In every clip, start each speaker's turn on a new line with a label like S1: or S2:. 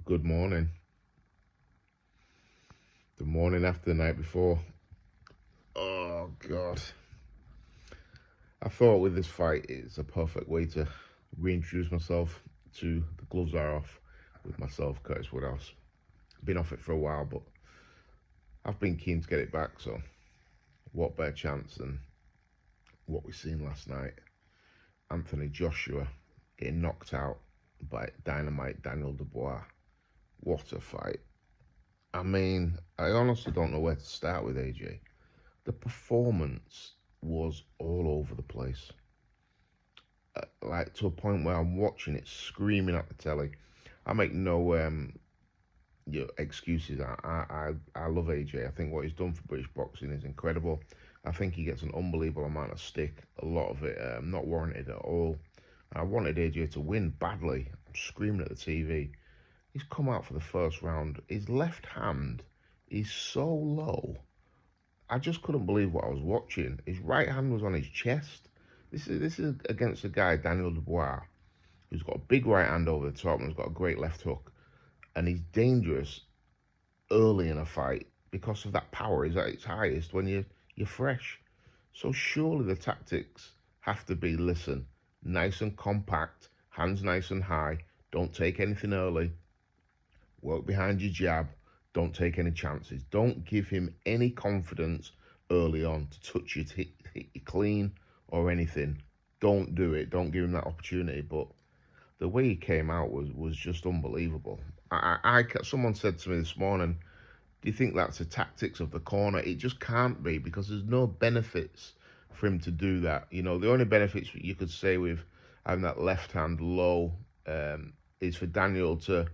S1: Good morning. The morning after the night before. Oh, God. I thought with this fight, it's a perfect way to reintroduce myself to the gloves are off with myself, Curtis Woodhouse. Been off it for a while, but I've been keen to get it back, so what better chance than what we seen last night? Anthony Joshua getting knocked out by Dynamite Daniel Dubois. What a fight. I mean, I honestly don't know where to start with AJ. The performance was all over the place. Like to a point where I'm watching it screaming at the telly. I make no excuses. I love AJ. I think what he's done for British boxing is incredible. I think he gets an unbelievable amount of stick. A lot of it not warranted at all. I wanted AJ to win badly. I'm screaming at the TV. He's come out for the first round. His left hand is so low. I just couldn't believe what I was watching. His right hand was on his chest. This is against a guy, Daniel Dubois, who's got a big right hand over the top and has got a great left hook. And he's dangerous early in a fight because of that power is at its highest when you're fresh. So surely the tactics have to be, listen, nice and compact, hands nice and high, don't take anything early, work behind your jab, don't take any chances. Don't give him any confidence early on to touch you, to hit you clean or anything. Don't do it. Don't give him that opportunity. But the way he came out was just unbelievable. Someone said to me this morning, do you think that's the tactics of the corner? It just can't be, because there's no benefits for him to do that. You know, the only benefits you could say with having that left hand low is for Daniel to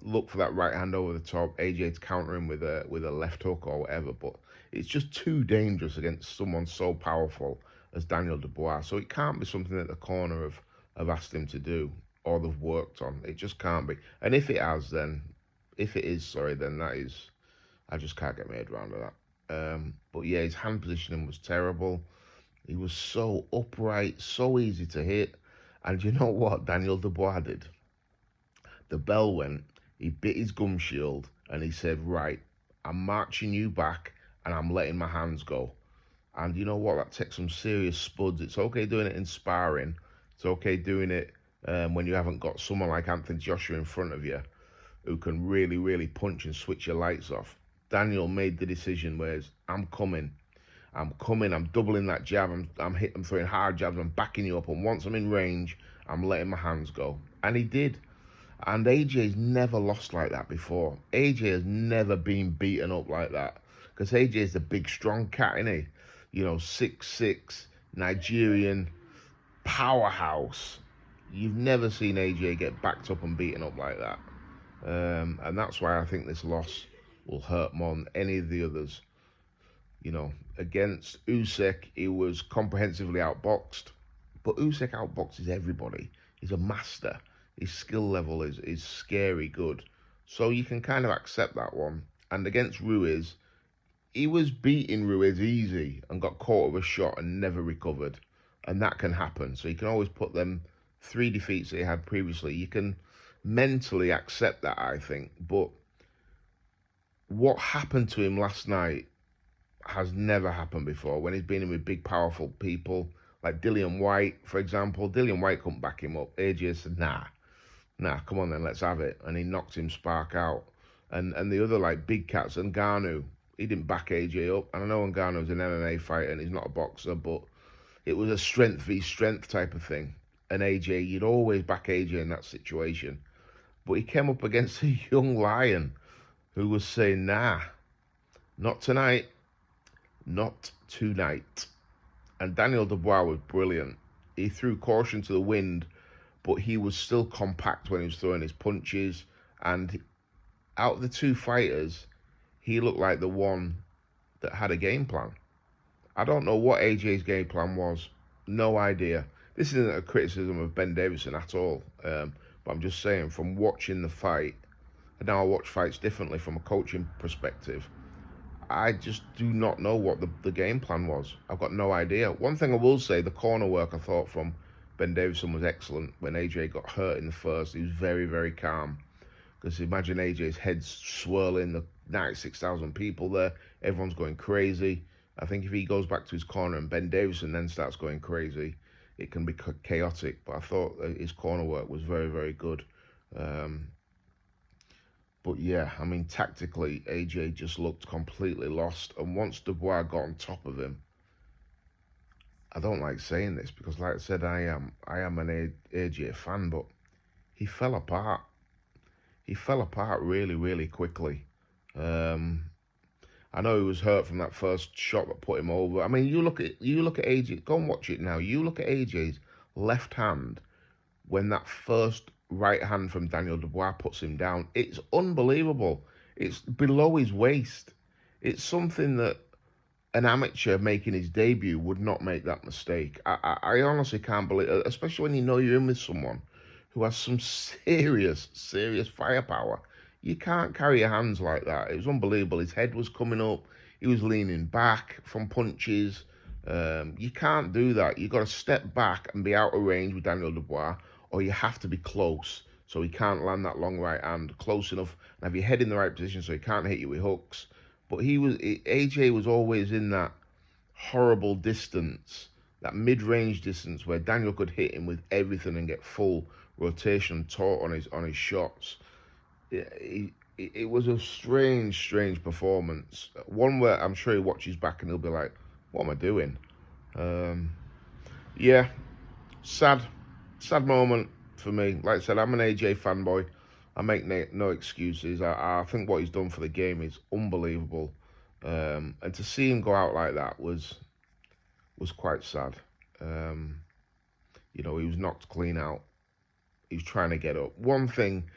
S1: look for that right hand over the top, AJ to counter him with a left hook or whatever. But it's just too dangerous against someone so powerful as Daniel Dubois. So it can't be something that the corner have asked him to do or they've worked on. It just can't be. And if it is, then that is, I just can't get my head around that. But yeah, his hand positioning was terrible. He was so upright, so easy to hit. And you know what Daniel Dubois did? The bell went, he bit his gum shield, and he said, right, I'm marching you back, and I'm letting my hands go. And you know what? That takes some serious spuds. It's okay doing it in sparring. It's okay doing it when you haven't got someone like Anthony Joshua in front of you who can really, really punch and switch your lights off. Daniel made the decision where I'm coming, I'm doubling that jab, I'm throwing hard jabs, I'm backing you up, and once I'm in range, I'm letting my hands go. And he did. And AJ's never lost like that before. AJ has never been beaten up like that. Because AJ's the big, strong cat, isn't he? You know, 6'6", Nigerian powerhouse. You've never seen AJ get backed up and beaten up like that. And that's why I think this loss will hurt more than any of the others. You know, against Usyk, he was comprehensively outboxed. But Usyk outboxes everybody. He's a master. His skill level is scary good. So you can kind of accept that one. And against Ruiz, he was beating Ruiz easy and got caught with a shot and never recovered. And that can happen. So you can always put them 3 defeats that he had previously. You can mentally accept that, I think. But what happened to him last night has never happened before. When he's been in with big, powerful people, like Dillian White, for example. Dillian White couldn't back him up. AJ said, nah, come on then, let's have it. And he knocked him spark out. And the other, like, big cats, Ngannou, he didn't back AJ up. And I know Ngannou's an MMA fighter and he's not a boxer, but it was a strength v strength type of thing. And AJ, you'd always back AJ in that situation. But he came up against a young lion who was saying, nah, not tonight, not tonight. And Daniel Dubois was brilliant. He threw caution to the wind, but he was still compact when he was throwing his punches. And out of the 2 fighters, he looked like the one that had a game plan. I don't know what AJ's game plan was. No idea. This isn't a criticism of Ben Davison at all. But I'm just saying, from watching the fight, and now I watch fights differently from a coaching perspective, I just do not know what the game plan was. I've got no idea. One thing I will say, the corner work I thought from Ben Davison was excellent. When AJ got hurt in the first, he was very, very calm. Because imagine AJ's head swirling, the 96,000 people there, everyone's going crazy. I think if he goes back to his corner and Ben Davison then starts going crazy, it can be chaotic. But I thought his corner work was very, very good. But yeah, I mean, tactically, AJ just looked completely lost. And once Dubois got on top of him, I don't like saying this because, like I said, I am an AJ fan, but he fell apart. He fell apart really, really quickly. I know he was hurt from that first shot that put him over. I mean, you look at AJ. Go and watch it now. You look at AJ's left hand when that first right hand from Daniel Dubois puts him down. It's unbelievable. It's below his waist. It's something that an amateur making his debut would not make that mistake. I honestly can't believe it, especially when you know you're in with someone who has some serious, serious firepower. You can't carry your hands like that. It was unbelievable. His head was coming up. He was leaning back from punches. You can't do that. You've got to step back and be out of range with Daniel Dubois, or you have to be close so he can't land that long right hand close enough and have your head in the right position so he can't hit you with hooks. But AJ was always in that horrible distance, that mid-range distance where Daniel could hit him with everything and get full rotation and taut on his shots. It was a strange performance. One where I'm sure he watches back and he'll be like, what am I doing? Yeah, sad moment for me. Like I said, I'm an AJ fanboy. I make no excuses. I think what he's done for the game is unbelievable. And to see him go out like that was quite sad. He was knocked clean out. He was trying to get up. One thing,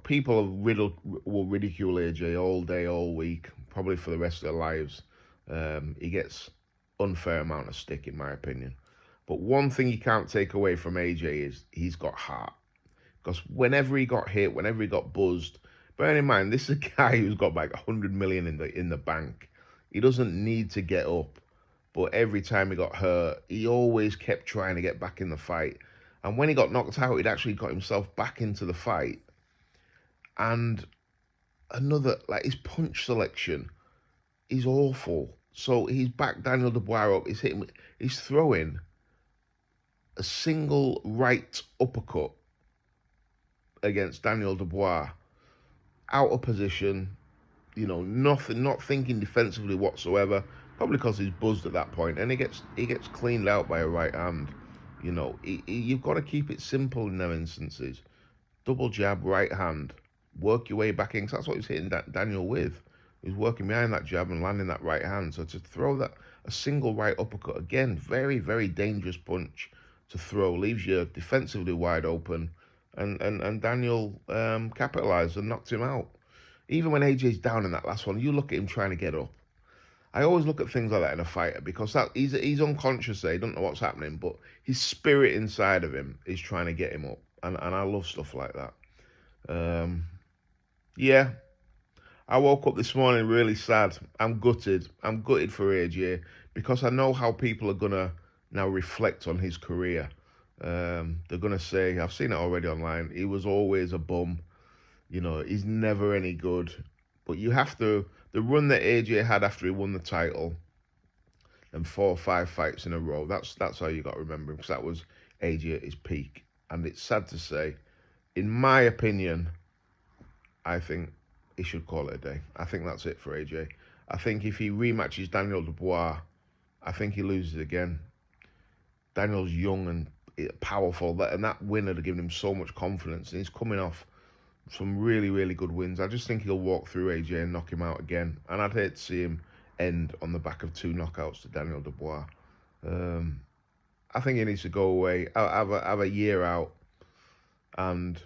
S1: people will ridicule AJ all day, all week, probably for the rest of their lives. He gets unfair amount of stick, in my opinion. But one thing you can't take away from AJ is he's got heart. Because whenever he got hit, whenever he got buzzed, bearing in mind, this is a guy who's got like 100 million in the bank. He doesn't need to get up. But every time he got hurt, he always kept trying to get back in the fight. And when he got knocked out, he'd actually got himself back into the fight. And his punch selection is awful. So he's backed Daniel Dubois up. He's throwing a single right uppercut against Daniel Dubois, out of position, not thinking defensively whatsoever, probably because he's buzzed at that point, and he gets cleaned out by a right hand. You've got to keep it simple in them instances. Double jab, right hand, work your way back in, 'cause that's what he's hitting Daniel with. He's working behind that jab and landing that right hand. So to throw a single right uppercut, again, very, very dangerous punch to throw, leaves you defensively wide open. And Daniel capitalised and knocked him out. Even when AJ's down in that last one, you look at him trying to get up. I always look at things like that in a fighter because he's unconscious there, he doesn't know what's happening, but his spirit inside of him is trying to get him up. And I love stuff like that. Yeah, I woke up this morning really sad. I'm gutted. I'm gutted for AJ because I know how people are going to now reflect on his career. They're going to say, I've seen it already online, he was always a bum. He's never any good. But you have to, the run that AJ had after he won the title, and 4 or 5 fights in a row, that's how you got to remember him, because that was AJ at his peak. And it's sad to say, in my opinion, I think he should call it a day. I think that's it for AJ. I think if he rematches Daniel Dubois, I think he loses again. Daniel's young and powerful, and that win had given him so much confidence, and he's coming off some really, really good wins. I just think he'll walk through AJ and knock him out again, and I'd hate to see him end on the back of 2 knockouts to Daniel Dubois. I think he needs to go away, have a year out, and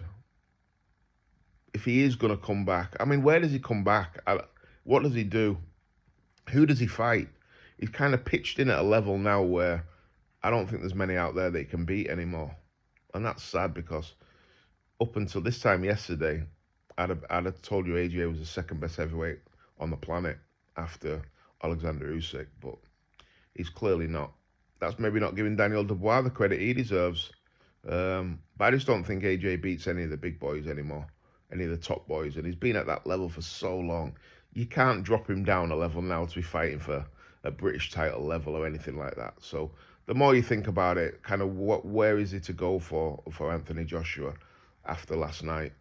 S1: if he is going to come back, I mean, where does he come back? What does he do? Who does he fight? He's kind of pitched in at a level now where I don't think there's many out there that he can beat anymore. And that's sad because up until this time yesterday, I'd have told you AJ was the second best heavyweight on the planet after Alexander Usyk, but he's clearly not. That's maybe not giving Daniel Dubois the credit he deserves. But I just don't think AJ beats any of the big boys anymore. any of the top boys, and he's been at that level for so long. You can't drop him down a level now to be fighting for a British title level or anything like that. So the more you think about it, kind of where is it to go for Anthony Joshua after last night?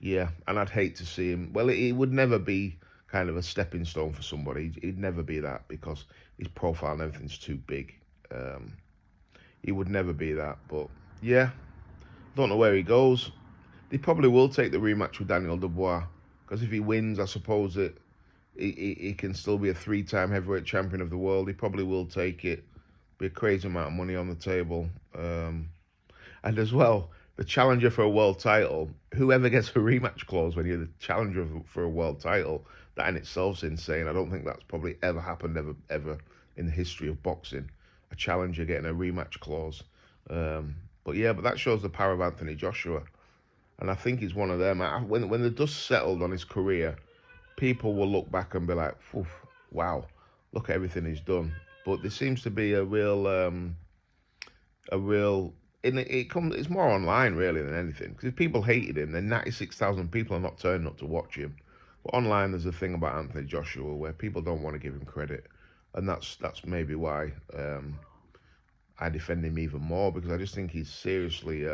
S1: Yeah, and I'd hate to see him. Well, it would never be kind of a stepping stone for somebody. He'd never be that because his profile and everything's too big. He would never be that. But yeah, don't know where he goes. He probably will take the rematch with Daniel Dubois because if he wins, I suppose he can still be a 3-time heavyweight champion of the world. He probably will take it. Be a crazy amount of money on the table. And as well, the challenger for a world title, whoever gets a rematch clause when you're the challenger for a world title, that in itself is insane. I don't think that's probably ever happened ever in the history of boxing. A challenger getting a rematch clause. But that shows the power of Anthony Joshua. And I think he's one of them. When the dust settled on his career, people will look back and be like, wow, look at everything he's done. But there seems to be it's more online really than anything. Because if people hated him, then 96,000 people are not turning up to watch him. But online, there's a thing about Anthony Joshua where people don't want to give him credit, and that's maybe why I defend him even more, because I just think he's seriously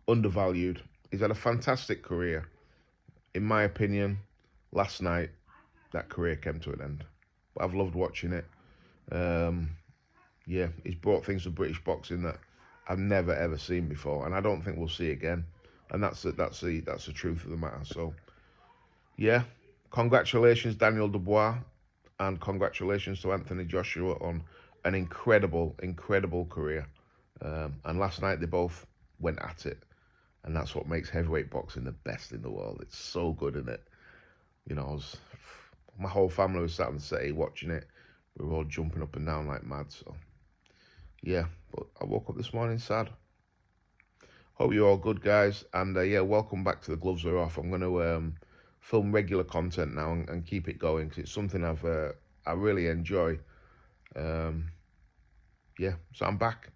S1: undervalued. He's had a fantastic career. In my opinion, last night, that career came to an end. But I've loved watching it. He's brought things to British boxing that I've never ever seen before, and I don't think we'll see again. And that's the truth of the matter. So, yeah, congratulations, Daniel Dubois, and congratulations to Anthony Joshua on an incredible career. And last night they both went at it, and that's what makes heavyweight boxing the best in the world. It's so good, isn't it? You know, my whole family was sat on the settee watching it. We were all jumping up and down like mad. So, yeah, but I woke up this morning sad. Hope you're all good, guys. And welcome back to The Gloves Are Off. I'm going to film regular content now and keep it going because it's something I really enjoy. So I'm back.